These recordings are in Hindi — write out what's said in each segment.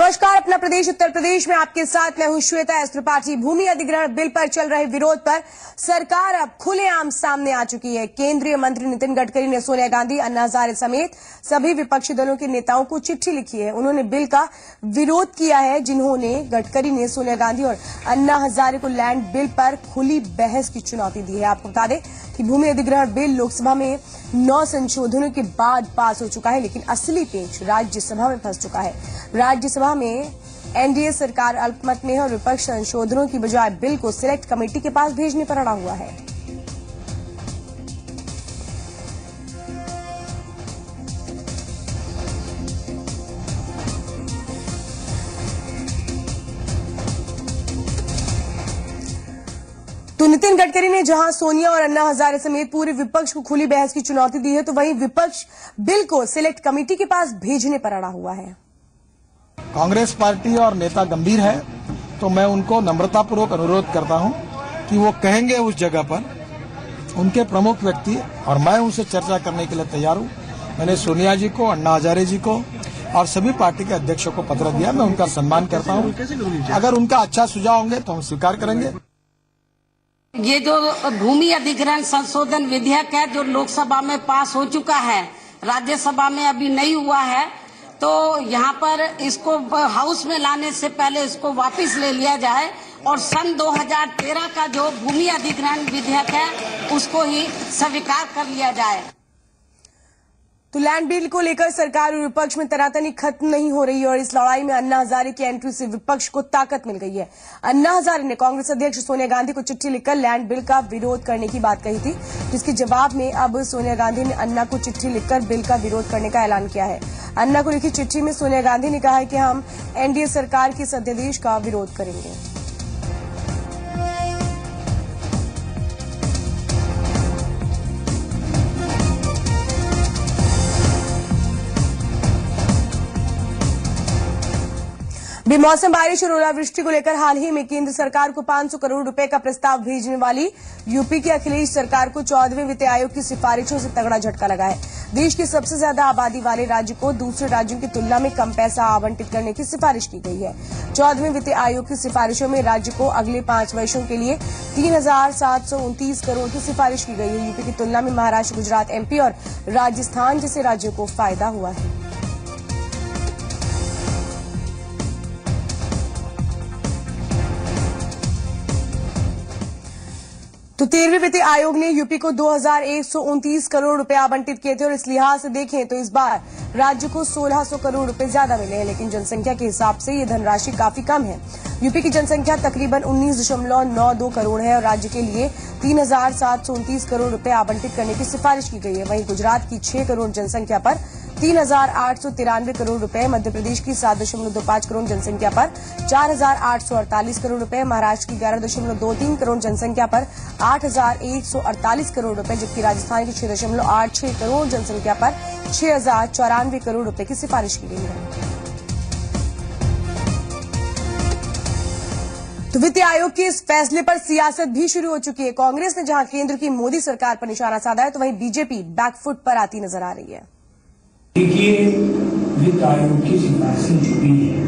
नमस्कार, अपना प्रदेश उत्तर प्रदेश में आपके साथ मैं हूं श्वेता एस त्रिपाठी। भूमि अधिग्रहण बिल पर चल रहे विरोध पर सरकार अब खुलेआम सामने आ चुकी है। केंद्रीय मंत्री नितिन गडकरी ने सोनिया गांधी, अन्ना हजारे समेत सभी विपक्षी दलों के नेताओं को चिट्ठी लिखी है। उन्होंने बिल का विरोध किया है। जिन्होंने गडकरी ने सोनिया गांधी और अन्ना हजारे को लैंड बिल पर खुली बहस की चुनौती दी है। आपको बता दें कि भूमि अधिग्रहण बिल लोकसभा में 9 संशोधनों के बाद पास हो चुका है, लेकिन असली पेच राज्यसभा में फंस चुका है। राज्यसभा में एनडीए सरकार अल्पमत में है और विपक्ष संशोधनों की बजाय बिल को सिलेक्ट कमेटी के पास भेजने पर अड़ा हुआ है। तो नितिन गडकरी ने जहां सोनिया और अन्ना हजारे समेत पूरे विपक्ष को खुली बहस की चुनौती दी है, तो वहीं विपक्ष बिल को सिलेक्ट कमेटी के पास भेजने पर अड़ा हुआ है। कांग्रेस पार्टी और नेता गंभीर है, तो मैं उनको नम्रतापूर्वक अनुरोध करता हूं कि वो कहेंगे उस जगह पर उनके प्रमुख व्यक्ति, और मैं उनसे चर्चा करने के लिए तैयार हूं। मैंने सोनिया जी को, अन्ना हजारे जी को और सभी पार्टी के अध्यक्षों को पत्र दिया। मैं उनका सम्मान करता हूं। अगर उनका अच्छा सुझाव होंगे तो हम स्वीकार करेंगे। ये जो भूमि अधिग्रहण संशोधन विधेयक है, जो लोकसभा में पास हो चुका है, राज्यसभा में अभी नहीं हुआ है, तो यहाँ पर इसको हाउस में लाने से पहले इसको वापस ले लिया जाए और सन 2013 का जो भूमि अधिग्रहण विधेयक है उसको ही स्वीकार कर लिया जाए। तो लैंड बिल को लेकर सरकार और विपक्ष में तनातनी खत्म नहीं हो रही है और इस लड़ाई में अन्ना हजारे की एंट्री से विपक्ष को ताकत मिल गई है। अन्ना हजारे ने कांग्रेस अध्यक्ष सोनिया गांधी को चिट्ठी लिखकर लैंड बिल का विरोध करने की बात कही थी, जिसके जवाब में अब सोनिया गांधी ने अन्ना को चिट्ठी लिखकर बिल का विरोध करने का ऐलान किया है। अन्ना को लिखी चिट्ठी में सोनिया गांधी ने कहा है कि हम एनडीए सरकार के इस अध्यादेश का विरोध करेंगे। बेमौसम बारिश और ओलावृष्टि को लेकर हाल ही में केंद्र सरकार को 500 करोड़ रुपए का प्रस्ताव भेजने वाली यूपी की अखिलेश सरकार को 14वें वित्त आयोग की सिफारिशों से तगड़ा झटका लगा है। देश के सबसे ज्यादा आबादी वाले राज्य को दूसरे राज्यों की तुलना में कम पैसा आवंटित करने की सिफारिश की गई है। 14वें वित्त आयोग की सिफारिशों में राज्य को अगले 5 वर्षों के लिए 3,729 करोड़ की सिफारिश की गई है। यूपी की तुलना में महाराष्ट्र, गुजरात, एमपी और राजस्थान जैसे राज्यों को फायदा हुआ है। तो 13वें वित्त आयोग ने यूपी को 2,129 करोड़ रुपए आवंटित किए थे और इस लिहाज से देखें तो इस बार राज्य को 1,600 करोड़ रुपए ज्यादा मिले हैं, लेकिन जनसंख्या के हिसाब से ये धनराशि काफी कम है। यूपी की जनसंख्या तकरीबन 19.92 करोड़ है और राज्य के लिए 3,729 करोड़ रुपए आवंटित करने की सिफारिश की गई है। वहीं गुजरात की 6 करोड़ जनसंख्या पर 3,893 करोड़ रुपए, मध्य प्रदेश की 7.25 करोड़ जनसंख्या पर 4,848 करोड़ रुपए, महाराष्ट्र की 11.23 करोड़ जनसंख्या पर 8,148 करोड़ रुपए, जबकि राजस्थान की 6.86 करोड़ जनसंख्या पर 6,094 करोड़ रुपए की सिफारिश की गई है। तो वित्त आयोग के इस फैसले पर सियासत भी शुरू हो चुकी है। कांग्रेस ने जहां केंद्र की मोदी सरकार पर निशाना साधा है, तो वहीं बीजेपी बैकफुट पर आती नजर आ रही है। देखिए, वित्त आयोग की सिफारिशें जो भी है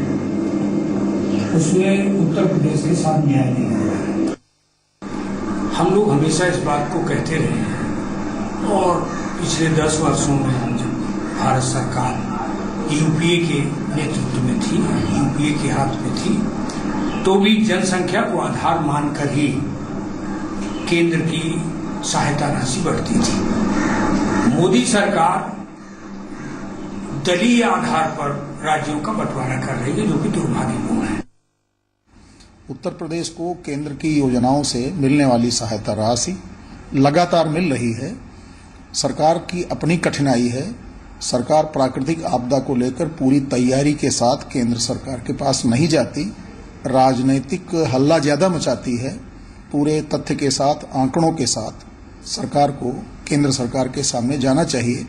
उसमें उत्तर प्रदेश के साथ न्याय नहीं हुआ। हम लोग हमेशा इस बात को कहते रहे हैं और पिछले 10 वर्षों में हम जब भारत सरकार यूपीए के नेतृत्व में थी, यूपीए के हाथ में थी, तो भी जनसंख्या को आधार मानकर ही केंद्र की सहायता राशि बढ़ती थी। मोदी सरकार दलीय आधार पर राज्यों का बंटवारा कर रही है, जो कि दुर्भाग्यपूर्ण है। उत्तर प्रदेश को केंद्र की योजनाओं से मिलने वाली सहायता राशि लगातार मिल रही है। सरकार की अपनी कठिनाई है। सरकार प्राकृतिक आपदा को लेकर पूरी तैयारी के साथ केंद्र सरकार के पास नहीं जाती, राजनीतिक हल्ला ज्यादा मचाती है। पूरे तथ्य के साथ, आंकड़ों के साथ सरकार को केंद्र सरकार के सामने जाना चाहिए।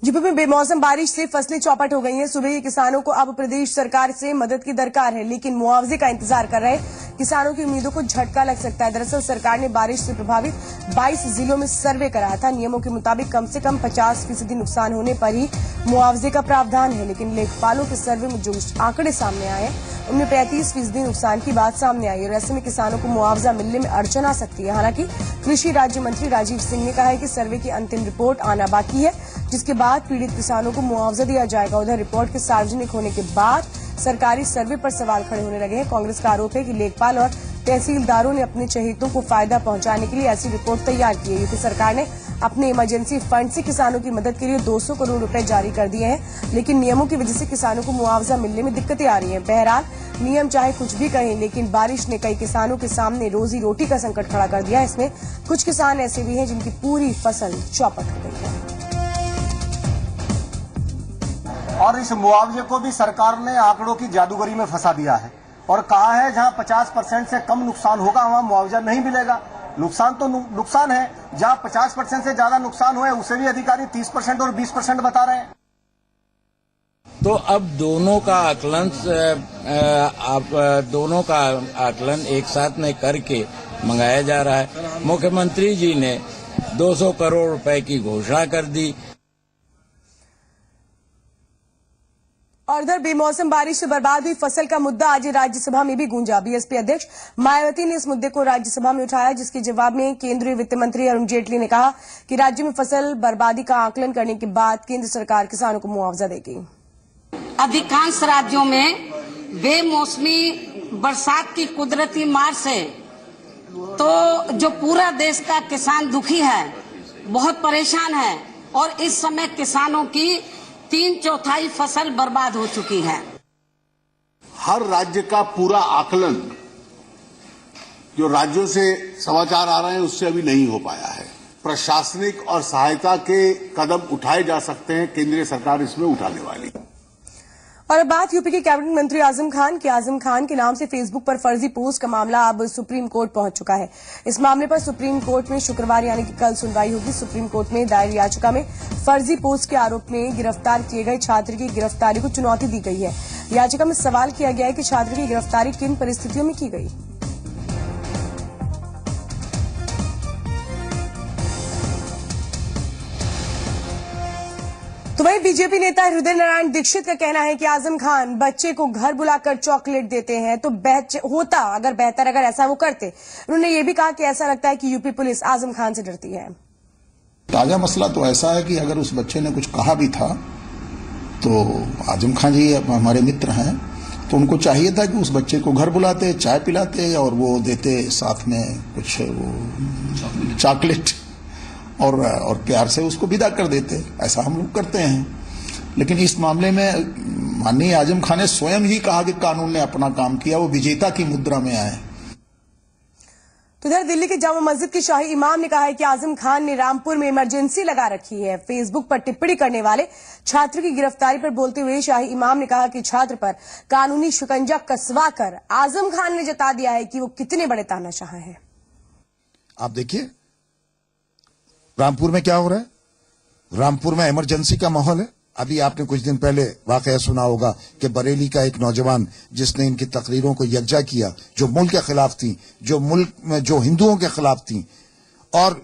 यूपी में बेमौसम बारिश से फसलें चौपट हो गई हैं। सुबह ही किसानों को अब प्रदेश सरकार से मदद की दरकार है, लेकिन मुआवजे का इंतजार कर रहे किसानों की उम्मीदों को झटका लग सकता है। दरअसल सरकार ने बारिश से प्रभावित 22 जिलों में सर्वे कराया था। नियमों के मुताबिक कम से कम 50% नुकसान होने पर ही मुआवजे का प्रावधान है, लेकिन लेखपालों के सर्वे में जो आंकड़े सामने आए हैं उनमें 35% नुकसान की बात सामने आई और ऐसे में किसानों को मुआवजा मिलने में अड़चन आ सकती है। हालांकि कृषि राज्य मंत्री राजीव सिंह ने कहा है कि सर्वे की अंतिम रिपोर्ट आना बाकी है, जिसके बाद पीड़ित किसानों को मुआवजा दिया जाएगा। उधर रिपोर्ट के सार्वजनिक होने के बाद सरकारी सर्वे पर सवाल खड़े होने लगे हैं। कांग्रेस का आरोप है कि लेखपाल और तहसीलदारों ने अपने चहेतों को फायदा पहुंचाने के लिए ऐसी रिपोर्ट तैयार की है। यूपी सरकार ने अपने इमरजेंसी फंड से किसानों की मदद के लिए 200 करोड़ रुपए जारी कर दिए हैं, लेकिन नियमों की वजह से किसानों को मुआवजा मिलने में दिक्कतें आ रही हैं। बहरहाल नियम चाहे कुछ भी कहें, लेकिन बारिश ने कई किसानों के सामने रोजी रोटी का संकट खड़ा कर दिया। इसमें कुछ किसान ऐसे भी हैं जिनकी पूरी फसल चौपट हो गई है। और इस मुआवजे को भी सरकार ने आंकड़ों की जादूगरी में फंसा दिया है और कहा है जहां 50% से कम नुकसान होगा वहां मुआवजा नहीं मिलेगा। नुकसान तो नुकसान है, जहां 50% से ज्यादा नुकसान हुआ है उसे भी अधिकारी 30% और 20% बता रहे हैं। तो अब दोनों का आकलन एक साथ में करके मंगाया जा रहा है। मुख्यमंत्री जी ने 200 करोड़ रुपए की घोषणा कर दी। और इधर बेमौसम बारिश से बर्बाद हुई फसल का मुद्दा आज राज्यसभा में भी गूंजा। बीएसपी अध्यक्ष मायावती ने इस मुद्दे को राज्यसभा में उठाया, जिसके जवाब में केंद्रीय वित्त मंत्री अरुण जेटली ने कहा कि राज्य में फसल बर्बादी का आकलन करने के बाद केंद्र सरकार किसानों को मुआवजा देगी। अधिकांश राज्यों में बेमौसमी बरसात की कुदरती मार से तो जो पूरा देश का किसान दुखी है, बहुत परेशान है और इस समय किसानों की 3/4 फसल बर्बाद हो चुकी है। हर राज्य का पूरा आकलन जो राज्यों से समाचार आ रहे हैं उससे अभी नहीं हो पाया है। प्रशासनिक और सहायता के कदम उठाए जा सकते हैं, केंद्रीय सरकार इसमें उठाने वाली। और अब बात यूपी के कैबिनेट मंत्री आजम खान की। आजम खान के नाम से फेसबुक पर फर्जी पोस्ट का मामला अब सुप्रीम कोर्ट पहुंच चुका है। इस मामले पर सुप्रीम कोर्ट में शुक्रवार यानी कि कल सुनवाई होगी। सुप्रीम कोर्ट में दायर याचिका में फर्जी पोस्ट के आरोप में गिरफ्तार किए गए छात्र की गिरफ्तारी को चुनौती दी गई है। याचिका में सवाल किया गया है कि छात्र की गिरफ्तारी किन परिस्थितियों में की गई। तो वहीं बीजेपी नेता हृदय नारायण दीक्षित का कहना है कि आजम खान बच्चे को घर बुलाकर चॉकलेट देते हैं तो होता अगर बेहतर अगर ऐसा वो करते। उन्होंने ये भी कहा कि ऐसा लगता है कि यूपी पुलिस आजम खान से डरती है। ताजा मसला तो ऐसा है कि अगर उस बच्चे ने कुछ कहा भी था तो आजम खान जी हमारे मित्र हैं, तो उनको चाहिए था कि उस बच्चे को घर बुलाते, चाय पिलाते और वो देते साथ में कुछ वो चॉकलेट और प्यार से उसको विदा कर देते। ऐसा हम लोग करते हैं। लेकिन इस मामले में माननीय आजम खान ने स्वयं ही कहा कि कानून ने अपना काम किया, वो विजेता की मुद्रा में आए। तो इधर दिल्ली के जामा मस्जिद के शाही इमाम ने कहा है कि आजम खान ने रामपुर में इमरजेंसी लगा रखी है। फेसबुक पर टिप्पणी करने वाले छात्र की गिरफ्तारी पर बोलते हुए शाही इमाम ने कहा कि छात्र पर कानूनी शिकंजा कसवाकर आजम खान ने जता दिया है कि वो कितने बड़े तानाशाह हैं। आप देखिए रामपुर में क्या हो रहा है। रामपुर में इमरजेंसी का माहौल है। अभी आपने कुछ दिन पहले वाकया सुना होगा कि बरेली का एक नौजवान जिसने इनकी तकरीरों को यकजा किया, जो मुल्क के खिलाफ थी, जो हिंदुओं के खिलाफ थी और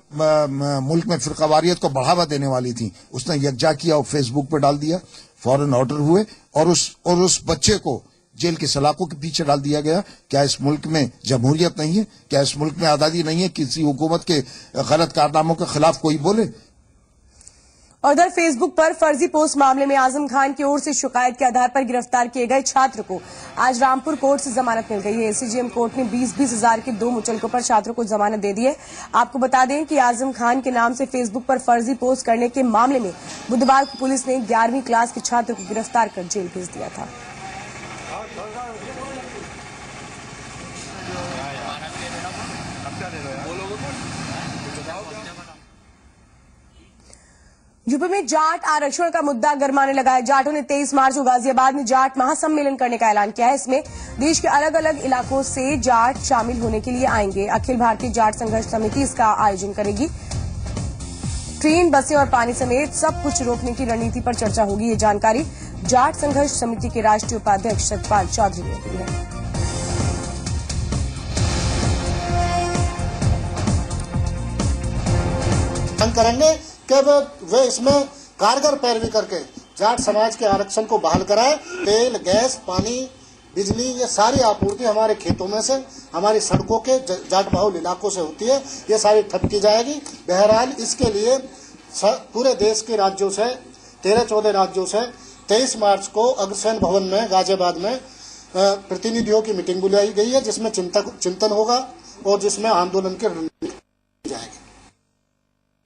मुल्क में फिरकावारियत को बढ़ावा देने वाली थी, उसने यकजा किया और फेसबुक पर डाल दिया। फौरन ऑर्डर हुए और उस बच्चे को जेल की सलाखों के पीछे डाल दिया गया। क्या इस मुल्क में जमहूरियत नहीं है? क्या इस मुल्क में आजादी नहीं है? किसी हुकूमत के गलत कारनामों के खिलाफ कोई बोले? और उधर फेसबुक पर फर्जी पोस्ट मामले में आजम खान की ओर से शिकायत के आधार पर गिरफ्तार किए गए छात्र को आज रामपुर कोर्ट से जमानत मिल गई है। एसीजेएम कोर्ट ने 20-20 हजार के 2 मुचलकों पर छात्रों को जमानत दे दी है। आपको बता दें कि आजम खान के नाम से फेसबुक पर फर्जी पोस्ट करने के मामले में बुधवार को पुलिस ने 11वीं क्लास के छात्र को गिरफ्तार कर जेल भेज दिया था। यूपी में जाट आरक्षण का मुद्दा गरमाने लगा है। जाटों ने 23 मार्च को गाजियाबाद में जाट महासम्मेलन करने का ऐलान किया है। इसमें देश के अलग अलग इलाकों से जाट शामिल होने के लिए आएंगे। अखिल भारतीय जाट संघर्ष समिति इसका आयोजन करेगी। ट्रेन, बसें और पानी समेत सब कुछ रोकने की रणनीति पर चर्चा होगी। ये जानकारी जाट संघर्ष समिति के राष्ट्रीय उपाध्यक्ष सतपाल चौधरी ने दी है। करेंगे कि वे इसमें कारगर पैरवी करके जाट समाज के आरक्षण को बहाल कराए। तेल, गैस, पानी, बिजली, ये सारी आपूर्ति हमारे खेतों में से, हमारी सड़कों के जाट बहुल इलाकों से होती है, ये सारी ठप की जाएगी। बहरहाल इसके लिए पूरे देश के राज्यों से 13-14 राज्यों से 23 मार्च को अग्रसेन भवन में गाजियाबाद में प्रतिनिधियों की मीटिंग बुलाई गई है, जिसमें चिंतन होगा और जिसमें आंदोलन की रणनीति जाएगी।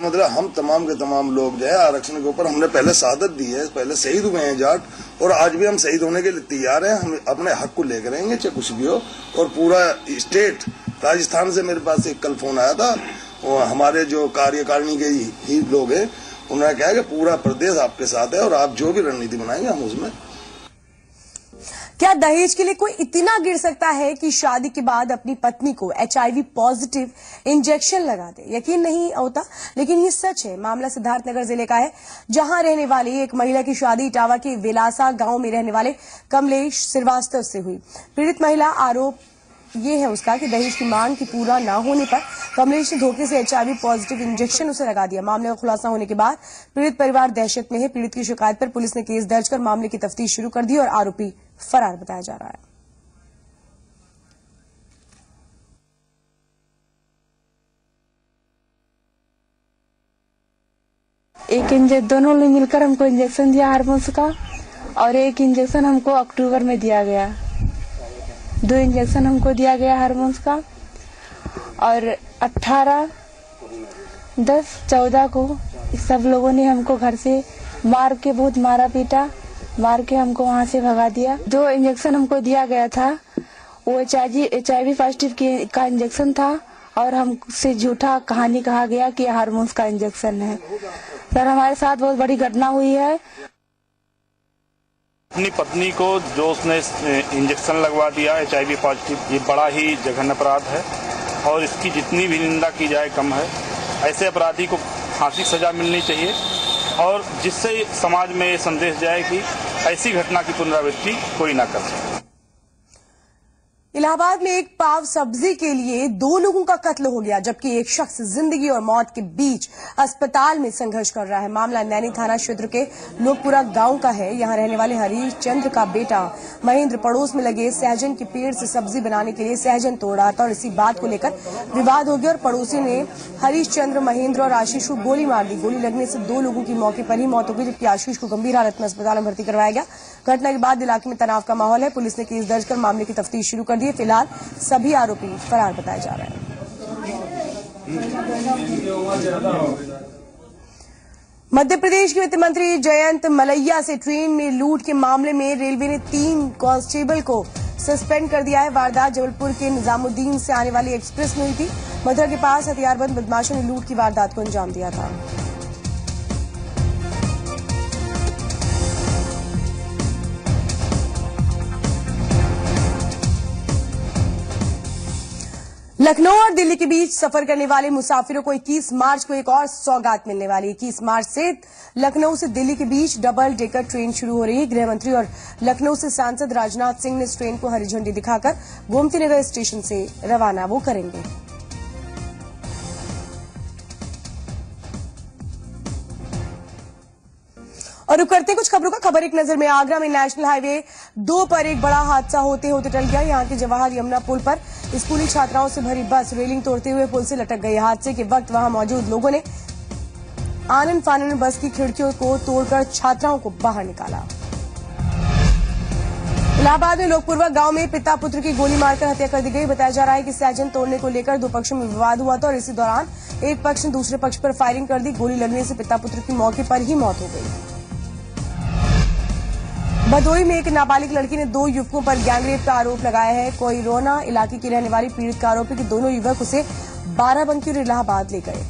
मतलब हम तमाम के तमाम लोग जो है आरक्षण के ऊपर हमने पहले शहादत दी है, पहले शहीद हुए हैं जाट, और आज भी हम शहीद होने के लिए तैयार हैं। हम अपने हक को लेकर रहेंगे चाहे कुछ भी हो। और पूरा स्टेट, राजस्थान से मेरे पास एक कल फोन आया था, और हमारे जो कार्यकारिणी के ही लोग हैं, उन्होंने कहा कि पूरा प्रदेश आपके साथ है और आप जो भी रणनीति बनाएंगे हम उसमें। क्या दहेज के लिए कोई इतना गिर सकता है कि शादी के बाद अपनी पत्नी को HIV पॉजिटिव इंजेक्शन लगा दे? यकीन नहीं होता, लेकिन ये सच है। मामला सिद्धार्थनगर जिले का है, जहां रहने वाली एक महिला की शादी इटावा के विलासा गांव में रहने वाले कमलेश श्रीवास्तव से हुई। पीड़ित महिला आरोप ये है उसका कि दहेज की मांग की पूरा न होने पर कमलेश ने धोखे से HIV पॉजिटिव इंजेक्शन उसे लगा दिया। मामले का खुलासा होने के बाद पीड़ित परिवार दहशत में है। पीड़ित की शिकायत पर पुलिस ने केस दर्ज कर मामले की तफ्तीश शुरू कर दी और आरोपी फरार बताया जा रहा है। दोनों ने मिलकर हमको इंजेक्शन दिया हार्मोन्स का, और एक इंजेक्शन हमको अक्टूबर में दिया गया। 2 इंजेक्शन हमको दिया गया हार्मोन्स का, और 18, 10, 14 को सब लोगों ने हमको घर से मार के बहुत मारा पीटा, मार के हमको वहां से भगा दिया। 2 इंजेक्शन हमको दिया गया था वो HIV पॉजिटिव का इंजेक्शन था, और हमसे झूठा कहानी कहा गया कि हार्मोन्स का इंजेक्शन है। सर, हमारे साथ बहुत बड़ी घटना हुई है। अपनी पत्नी को जो उसने इंजेक्शन लगवा दिया HIV पॉजिटिव, ये बड़ा ही जघन्य अपराध है और इसकी जितनी भी निंदा की जाए कम है। ऐसे अपराधी को फांसी की सजा मिलनी चाहिए, और जिससे समाज में ये संदेश जाए कि ऐसी घटना की पुनरावृत्ति कोई ना कर सके। इलाहाबाद में एक पाव सब्जी के लिए 2 लोगों का कत्ल हो गया, जबकि एक शख्स जिंदगी और मौत के बीच अस्पताल में संघर्ष कर रहा है। मामला नैनी थाना क्षेत्र के लोकपुरा गांव का है। यहां रहने वाले हरीश चंद्र का बेटा महेंद्र पड़ोस में लगे सहजन के पेड़ से सब्जी बनाने के लिए सहजन तोड़ रहा था, और इसी बात को लेकर विवाद हो गया और पड़ोसी ने हरीश चंद्र, महेंद्र और आशीष को गोली मार दी। गोली लगने से 2 लोगों की मौके पर ही मौत हो गई, जबकि आशीष को गंभीर हालत में अस्पताल में भर्ती करवाया गया। घटना के बाद इलाके में तनाव का माहौल है। पुलिस ने केस दर्ज कर मामले की तफ्तीश शुरू कर दी है। फिलहाल सभी आरोपी फरार बताए जा रहे हैं। मध्य प्रदेश के वित्त मंत्री जयंत मलैया से ट्रेन में लूट के मामले में रेलवे ने 3 कांस्टेबल को सस्पेंड कर दिया है। वारदात जबलपुर के निजामुद्दीन से आने वाली एक्सप्रेस में हुई थी। मथुरा के पास हथियारबंद बदमाशों ने लूट की वारदात को अंजाम दिया था। लखनऊ और दिल्ली के बीच सफर करने वाले मुसाफिरों को 21 मार्च को एक और सौगात मिलने वाली है। 21 मार्च से लखनऊ से दिल्ली के बीच डबल डेकर ट्रेन शुरू हो रही है। गृह मंत्री और लखनऊ से सांसद राजनाथ सिंह ने इस ट्रेन को हरी झंडी दिखाकर गोमती नगर स्टेशन से रवाना वो करेंगे। और रुक करते कुछ खबरों का। खबर एक नजर में। आगरा में नेशनल हाईवे 2 पर एक बड़ा हादसा होते होते टल गया। यहां के जवाहर यमुना पुल पर स्कूली छात्राओं से भरी बस रेलिंग तोड़ते हुए पुल से लटक गई। हादसे के वक्त वहां मौजूद लोगों ने आनन फानन बस की खिड़कियों को तोड़कर छात्राओं को बाहर निकाला। इलाहाबाद में लोकपुरवा गांव में पिता पुत्र की गोली मारकर हत्या कर दी गई। बताया जा रहा है कि सहजन तोड़ने को लेकर 2 पक्षों में विवाद हुआ था, और इसी दौरान एक पक्ष ने दूसरे पक्ष पर फायरिंग कर दी। गोली लगने से पिता पुत्र की मौके पर ही मौत हो गई। भदोही में एक नाबालिग लड़की ने 2 युवकों पर गैंगरेप का आरोप लगाया है। कोईरोना इलाके की रहने वाली पीड़ित का आरोप है कि दोनों युवक उसे बाराबंकी और इलाहाबाद ले गए।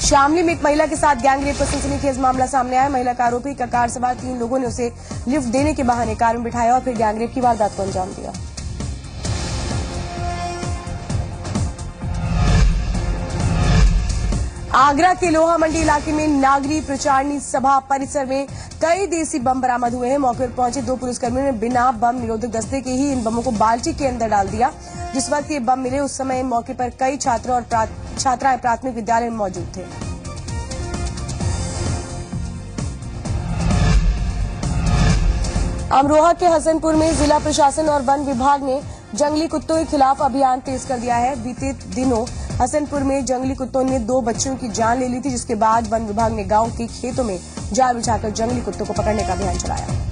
शामली में एक महिला के साथ गैंगरेप का सनसनीखेज मामला सामने आया। महिला का आरोपी का कार सवार 3 लोगों ने उसे लिफ्ट देने के बहाने कार में बिठाया और फिर गैंगरेप की वारदात को अंजाम दिया। आगरा के लोहा मंडी इलाके में नागरी प्रचारणी सभा परिसर में कई देसी बम बरामद हुए हैं। मौके पर पहुंचे 2 पुलिसकर्मियों ने बिना बम निरोधक दस्ते के ही इन बमों को बाल्टी के अंदर डाल दिया। जिस वक्त ये बम मिले उस समय मौके पर कई छात्र और छात्राएं प्राथमिक विद्यालय में मौजूद थे। अमरोहा के हसनपुर में जिला प्रशासन और वन विभाग ने जंगली कुत्तों के खिलाफ अभियान तेज कर दिया है। बीते दिनों हसनपुर में जंगली कुत्तों ने 2 बच्चों की जान ले ली थी, जिसके बाद वन विभाग ने गांव के खेतों में जाल बिछाकर जंगली कुत्तों को पकड़ने का अभियान चलाया।